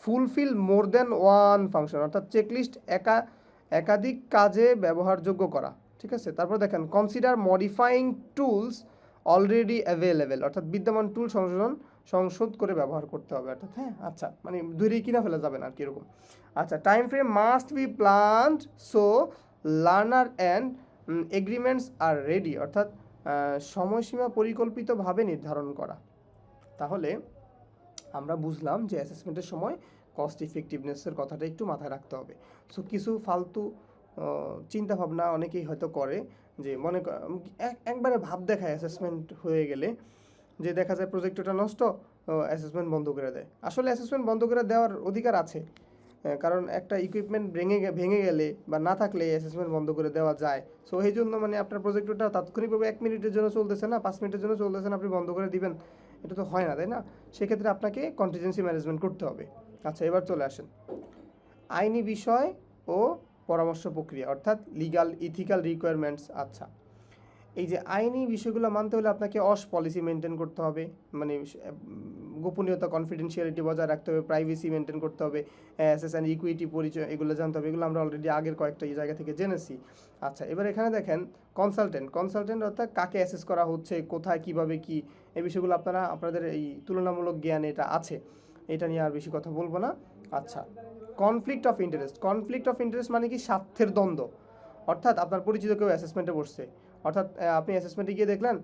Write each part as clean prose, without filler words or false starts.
Fulfil more than one function, অর্থাৎ checklist একাধিক কাজে ব্যবহারযোগ্য করা, ঠিক আছে। তারপর দেখেন consider modifying tools already available, অর্থাৎ বিদ্যমান টুল সংশোধ করে ব্যবহার করতে হবে, অর্থাৎ হ্যাঁ আচ্ছা মানে ধরেই কিনা ফেলা যাবে না আর কি এরকম। আচ্ছা, time frame must be planned so learner and agreements are ready, অর্থাৎ সময়সীমা পরিকল্পিতভাবে নির্ধারণ করা। তাহলে আমরা বুঝলাম যে অ্যাসেসমেন্টের সময় কস্ট ইফেক্টিভনেসের কথাটা একটু মাথায় রাখতে হবে। সো কিছু ফালতু চিন্তা ভাবনা অনেকেই হয়তো করে, যে মনে একবারে ভাব দেখায় অ্যাসেসমেন্ট হয়ে গেলে, যে দেখা যায় প্রজেক্টটা নষ্ট, অ্যাসেসমেন্ট বন্ধ করে দেয়। আসলে অ্যাসেসমেন্ট বন্ধ করে দেওয়ার অধিকার আছে, কারণ একটা ইকুইপমেন্ট ভেঙে গেলে বা না থাকলে অ্যাসেসমেন্ট বন্ধ করে দেওয়া যায়। সো এই জন্য মানে আপনার প্রজেক্টটা তাৎক্ষণিকভাবে 1 মিনিটের জন্য চলতেছে না, 5 মিনিটের জন্য চলতেছে না, আপনি বন্ধ করে দিবেন, এটা তো হয় না, তাই না? সেক্ষেত্রে আপনাকে কন্টিজেন্সি ম্যানেজমেন্ট করতে হবে। আচ্ছা, এবার চলে আসেন আইনি বিষয় ও পরামর্শ প্রক্রিয়া, অর্থাৎ লিগাল ইথিক্যাল রিকোয়ারমেন্টস। আচ্ছা, এই যে আইনি বিষয়গুলো মানতে হলে আপনাকে পলিসি মেনটেন করতে হবে, মানে গোপনীয়তা কনফিডেন্সিয়ালিটি বজায় রাখতে হবে, প্রাইভেসি মেনটেন করতে হবে, অ্যাসেস অ্যান্ড ইকুইটি পরিচয় এগুলো জানতে হবে। এগুলো আমরা অলরেডি আগের কয়েকটা জায়গা থেকে জেনেছি। আচ্ছা, এবার এখানে দেখেন কনসালটেন্ট অর্থাৎ কাকে অ্যাসেস করা হচ্ছে, কোথায় কিভাবে কি, এই বিষয়গুলো আপনাদের এই তুলনামূলক জ্ঞান এটা আছে, এটা নিয়ে আর বেশি কথা বলবো না। আচ্ছা, কনফ্লিক্ট অফ ইন্টারেস্ট মানে কি? স্বার্থের দ্বন্দ্ব, অর্থাৎ আপনার পরিচিত কেউ অ্যাসেসমেন্টে বসছে, অর্থাৎ আপনি অ্যাসেসমেন্টে গিয়ে দেখলেন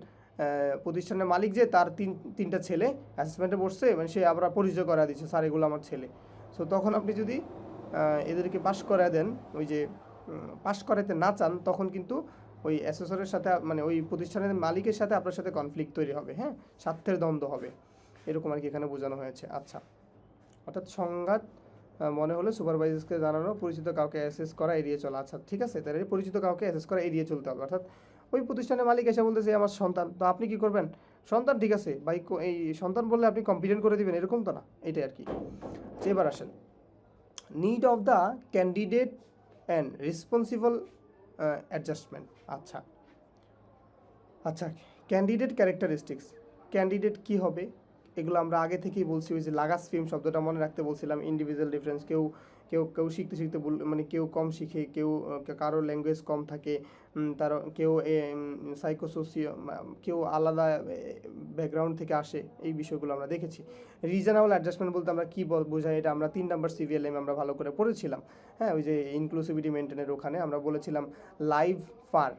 প্রতিষ্ঠানের মালিক যে তার তিনটা ছেলে অ্যাসেসমেন্টে বসছে, মানে সে আবার পরিচয় করা দিচ্ছে, স্যার এগুলো আমার ছেলে। সো তখন আপনি যদি এদেরকে পাশ করায় দেন, ওই যে পাশ করাতে না চান, তখন কিন্তু ওই অ্যাসেসরের সাথে মানে ওই প্রতিষ্ঠানের মালিকের সাথে আপনার সাথে কনফ্লিক্ট তৈরি হবে, হ্যাঁ, স্বার্থের দ্বন্দ্ব হবে, এরকম আর কি এখানে বোঝানো হয়েছে। আচ্ছা, অর্থাৎ সংঘাত মনে হলে সুপারভাইজারকে জানানো, পরিচিত কাউকে অ্যাসেস করা এড়িয়ে চলা। আচ্ছা ঠিক আছে, তাহলে পরিচিত কাউকে অ্যাসেস করা এড়িয়ে চলতে হবে, অর্থাৎ ওই প্রতিষ্ঠানের মালিক এসে বলতেছে আমার সন্তান, তো আপনি কি করবেন? সন্তান ঠিক আছে ভাই, এই সন্তান বললে আপনি কম্পিটেন্ট করে দিবেন এরকম তো না, এটাই আর কি। এবার আসেন need of the candidate and responsible adjustment. আচ্ছা আচ্ছা, ক্যান্ডিডেট ক্যারেক্টারিস্টিক্স, ক্যান্ডিডেট কি হবে এগুলো আমরা আগে থেকেই বলছি। ওই যে লাগাস ফিল্ম শব্দটা মনে রাখতে বলছিলাম, ইন্ডিভিজুয়াল ডিফারেন্স, কেউ কেউ কেউ শিখতে শিখতে মানে কেউ কম শিখে, কেউ কারো ল্যাঙ্গুয়েজ কম থাকে, তার কেউ সাইকোসোসিও, কেউ আলাদা ব্যাকগ্রাউন্ড থেকে আসে, এই বিষয়গুলো আমরা দেখেছি। রিজনেবল অ্যাডজাস্টমেন্ট বলতে আমরা কী বোঝাই, এটা আমরা 3 নম্বর সিভিএলএম আমরা ভালো করে পড়েছিলাম, হ্যাঁ, ওই যে ইনক্লুসিভিটি মেনটেনের ওখানে আমরা বলেছিলাম লাইভ ফার